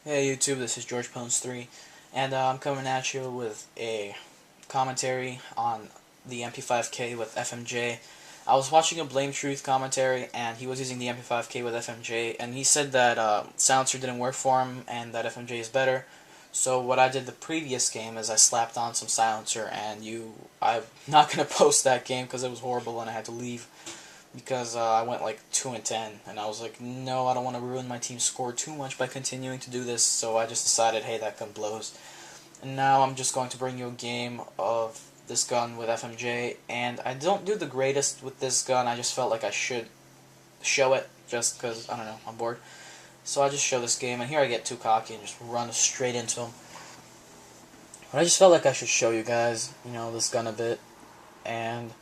Hey YouTube, this is Georgepwnes3, and I'm coming at you with a commentary on the Mp5k with FMJ. I was watching a Blame Truth commentary, and he was using the Mp5k with FMJ, and he said that silencer didn't work for him, and that FMJ is better. So what I did the previous game is I slapped on some silencer, and I'm not gonna post that game because it was horrible, and I had to leave because I went like 2-10, and I was like, no, I don't want to ruin my team's score too much by continuing to do this, so I just decided, hey, that gun blows. And now I'm just going to bring you a game of this gun with FMJ, and I don't do the greatest with this gun. I just felt like I should show it, just because, I don't know, I'm bored. So I just show this game, and here I get too cocky and just run straight into him. But I just felt like I should show you guys, this gun a bit, and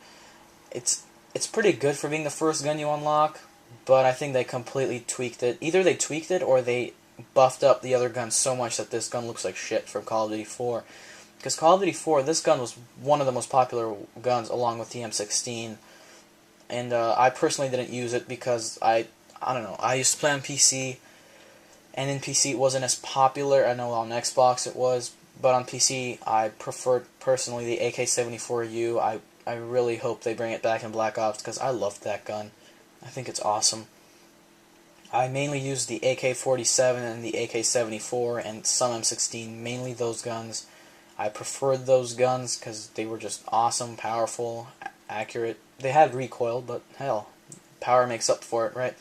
it's it's pretty good for being the first gun you unlock, but I think they completely tweaked it. Either they tweaked it or they buffed up the other guns so much that this gun looks like shit from Call of Duty 4. Because Call of Duty 4, this gun was one of the most popular guns along with the M16, and I personally didn't use it because I don't know, I used to play on PC, and in PC it wasn't as popular. I know on Xbox it was, but on PC I preferred personally the AK-74U. I really hope they bring it back in Black Ops because I loved that gun. I think it's awesome. I mainly used the AK-47 and the AK-74 and some M16, mainly those guns. I preferred those guns because they were just awesome, powerful, accurate. They had recoil, but hell, power makes up for it, right?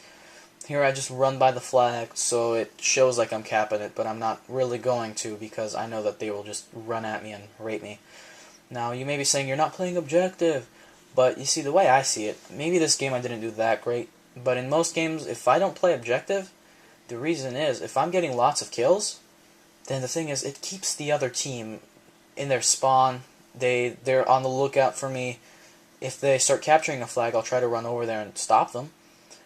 Here I just run by the flag, so it shows like I'm capping it, but I'm not really going to because I know that they will just run at me and rape me. Now, you may be saying you're not playing objective, but you see, the way I see it, maybe this game I didn't do that great, but in most games, if I don't play objective, the reason is, if I'm getting lots of kills, then the thing is, it keeps the other team in their spawn. They're on the lookout for me. If they start capturing a flag, I'll try to run over there and stop them,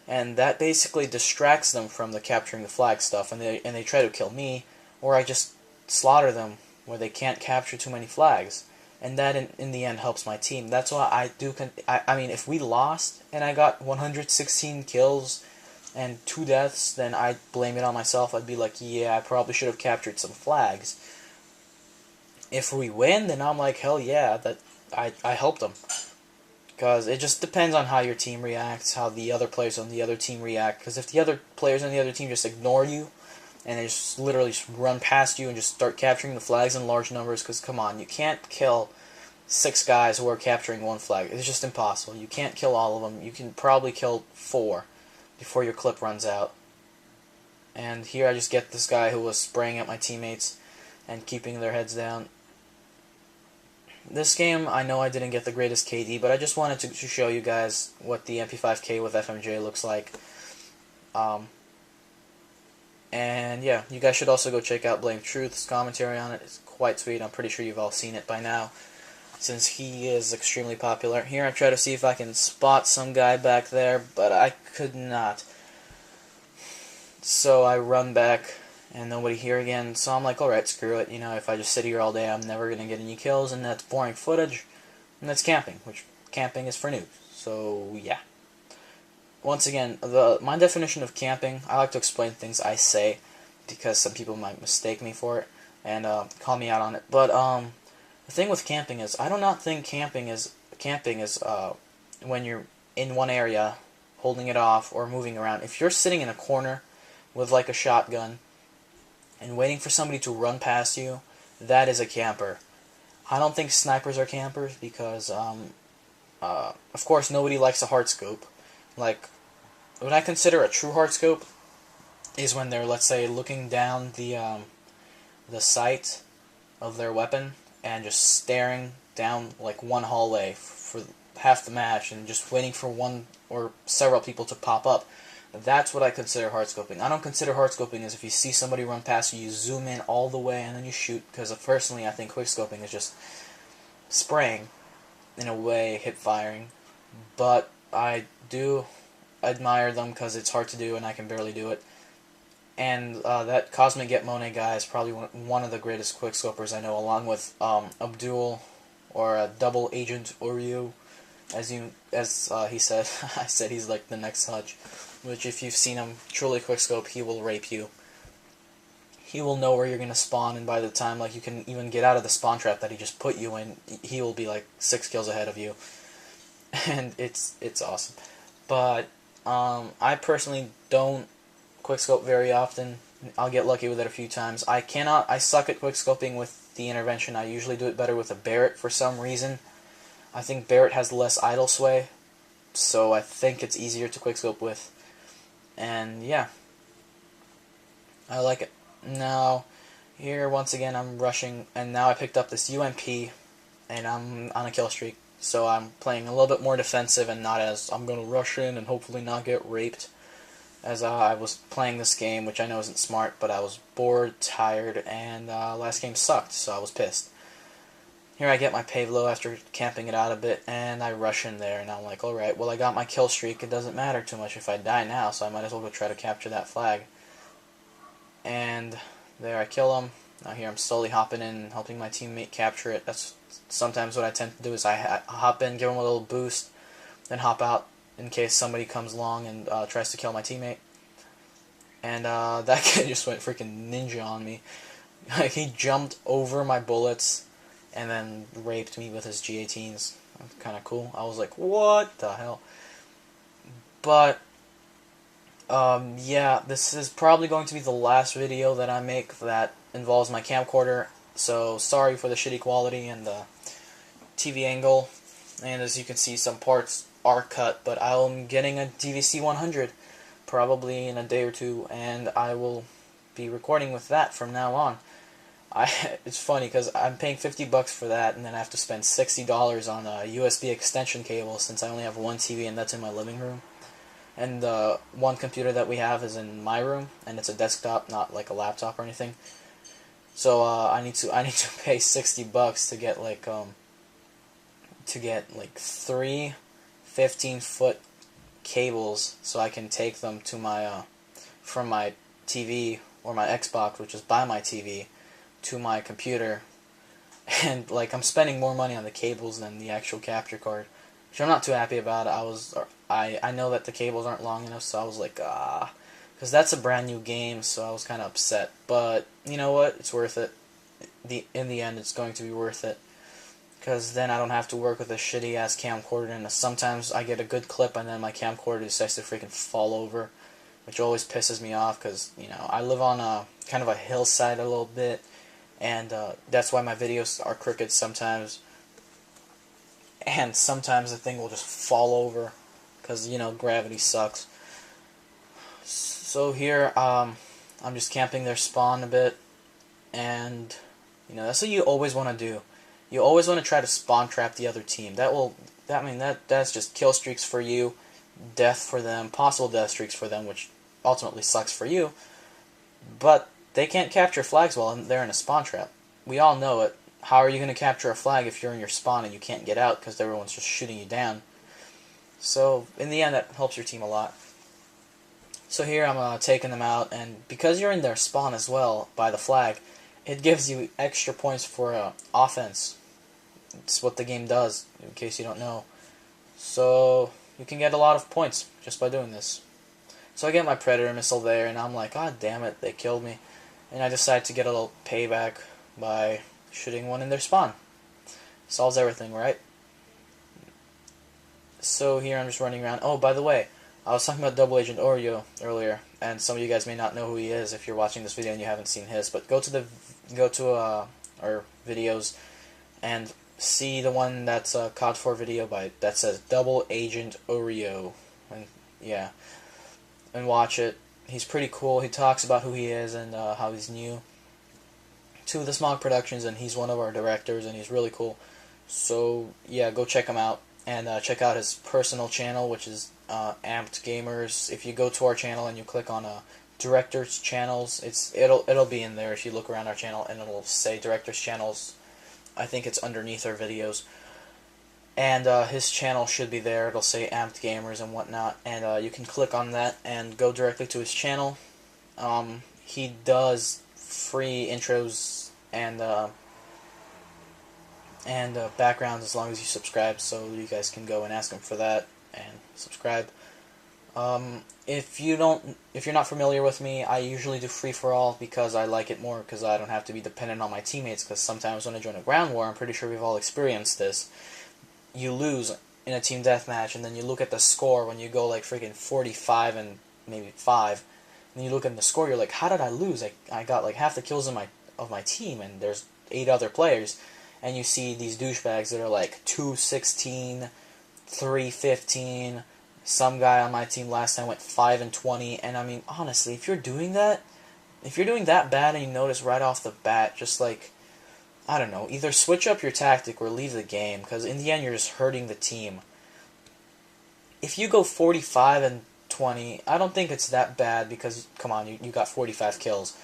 and that basically distracts them from the capturing the flag stuff, and they try to kill me, or I just slaughter them where they can't capture too many flags. And that in the end helps my team. That's why I do. I mean, if we lost and I got 116 kills and 2 deaths, then I'd blame it on myself. I'd be like, yeah, I probably should have captured some flags. If we win, then I'm like, hell yeah, that I helped them. Because it just depends on how your team reacts, how the other players on the other team react. Because if the other players on the other team just ignore you, and they just literally just run past you and just start capturing the flags in large numbers, because come on, you can't kill 6 guys who are capturing 1 flag. It's just impossible. You can't kill all of them. You can probably kill 4 before your clip runs out. And here I just get this guy who was spraying at my teammates and keeping their heads down. This game, I know I didn't get the greatest KD, but I just wanted to show you guys what the MP5K with FMJ looks like. And yeah, you guys should also go check out Blame Truth's commentary on it. It's quite sweet. I'm pretty sure you've all seen it by now, since he is extremely popular. Here I try to see if I can spot some guy back there, but I could not. So I run back, and nobody here again. So I'm like, alright, screw it. If I just sit here all day, I'm never going to get any kills, and that's boring footage. And that's camping, which camping is for noobs. So yeah. Once again, my definition of camping, I like to explain things I say, because some people might mistake me for it, and call me out on it. But the thing with camping is, I do not think camping is when you're in one area, holding it off, or moving around. If you're sitting in a corner with like a shotgun, and waiting for somebody to run past you, that is a camper. I don't think snipers are campers, because of course nobody likes a hard scope. Like, what I consider a true hard scope is when they're, let's say, looking down the sight of their weapon and just staring down like one hallway for half the match and just waiting for one or several people to pop up. That's what I consider hard scoping. I don't consider hard scoping as if you see somebody run past you, you zoom in all the way and then you shoot, because personally I think quick scoping is just spraying, in a way, hip firing. But I do admire them because it's hard to do and I can barely do it. And that Cosmic Get Monet guy is probably one of the greatest quickscopers I know, along with Abdul, or Double Agent Oryu, as he said. I said he's like the next Hutch, which if you've seen him truly quickscope, he will rape you. he will know where you're gonna spawn, and by the time like you can even get out of the spawn trap that he just put you in, he will be like 6 kills ahead of you, and it's awesome. But I personally don't quickscope very often. I'll get lucky with it a few times. I suck at quickscoping with the intervention. I usually do it better with a Barrett for some reason. I think Barrett has less idle sway, so I think it's easier to quickscope with. And yeah, I like it. Now, here once again I'm rushing, and now I picked up this UMP, and I'm on a kill streak. So I'm playing a little bit more defensive and not as I'm going to rush in and hopefully not get raped. As I was playing this game, which I know isn't smart, but I was bored, tired, and last game sucked, so I was pissed. Here I get my Pavlo after camping it out a bit, and I rush in there, and I'm like, alright, well I got my kill streak, it doesn't matter too much if I die now, so I might as well go try to capture that flag. And there I kill him. Now here I'm slowly hopping in, helping my teammate capture it. That's sometimes what I tend to do is I hop in, give him a little boost, then hop out in case somebody comes along and tries to kill my teammate. And that kid just went freaking ninja on me. Like, he jumped over my bullets and then raped me with his G18s. Kind of cool. I was like, what the hell? But yeah, this is probably going to be the last video that I make that involves my camcorder, so sorry for the shitty quality and the TV angle, and as you can see some parts are cut, but I'm getting a DVC 100 probably in a day or two, and I will be recording with that from now on. It's funny because I'm paying $50 for that, and then I have to spend $60 on a USB extension cable since I only have one TV and that's in my living room. And the one computer that we have is in my room, and it's a desktop, not like a laptop or anything. So I need to pay $60 to get like 3 15-foot cables, so I can take them to my from my TV or my Xbox, which is by my TV, to my computer. And like, I'm spending more money on the cables than the actual capture card, which I'm not too happy about. I know that the cables aren't long enough, so I was like, because that's a brand new game, so I was kind of upset. But you know what? It's worth it. In the end, it's going to be worth it, because then I don't have to work with a shitty ass camcorder, and sometimes I get a good clip and then my camcorder decides to freaking fall over, which always pisses me off, because you know, I live on a kind of a hillside a little bit, and that's why my videos are crooked sometimes. And sometimes the thing will just fall over, because, you know, gravity sucks. So here, I'm just camping their spawn a bit, and, you know, that's what you always want to do. You always want to try to spawn trap the other team. That's just kill streaks for you, death for them, possible death streaks for them, which ultimately sucks for you. But they can't capture flags while they're in a spawn trap. We all know it. How are you going to capture a flag if you're in your spawn and you can't get out because everyone's just shooting you down? So, in the end, that helps your team a lot. So here I'm taking them out, and because you're in their spawn as well, by the flag, it gives you extra points for offense. It's what the game does, in case you don't know. So, you can get a lot of points just by doing this. So I get my Predator missile there, and I'm like, God damn it, they killed me. And I decide to get a little payback by shooting one in their spawn. Solves everything, right? So here I'm just running around. Oh, by the way, I was talking about Double Agent Oreo earlier, and some of you guys may not know who he is if you're watching this video and you haven't seen his. But go to our videos and see the one that's a COD 4 video that says Double Agent Oreo, and yeah, and watch it. He's pretty cool. He talks about who he is and how he's new to TheSmogProductions, and he's one of our directors, and he's really cool. So yeah, go check him out, and check out his personal channel, which is Amped Gamers. If you go to our channel and you click on directors channels, it'll be in there if you look around our channel, and it'll say directors channels. I think it's underneath our videos, and his channel should be there. It'll say Amped Gamers and whatnot, and you can click on that and go directly to his channel. He does free intros and backgrounds as long as you subscribe, so you guys can go and ask him for that and subscribe. If you're not familiar with me, I usually do free for all because I like it more because I don't have to be dependent on my teammates. Because sometimes when I join a ground war, I'm pretty sure we've all experienced this. You lose in a team deathmatch, and then you look at the score when you go like freaking 45 and maybe 5, and you look at the score, you're like, how did I lose? I got like half the kills of my team, and there's 8 other players, and you see these douchebags that are like 2-16, 3-15. Some guy on my team last time went 5-20, and I mean, honestly, if you're doing that bad, and you notice right off the bat, just like, I don't know, either switch up your tactic or leave the game, because in the end you're just hurting the team. If you go 45-20, I don't think it's that bad because, come on, you got 45 kills.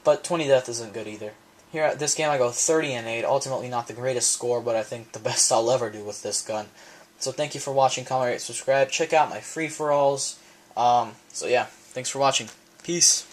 But 20 death isn't good either. Here at this game I go 30-8, ultimately not the greatest score, but I think the best I'll ever do with this gun. So thank you for watching, comment, rate, subscribe, check out my free-for-alls. So yeah, thanks for watching. Peace.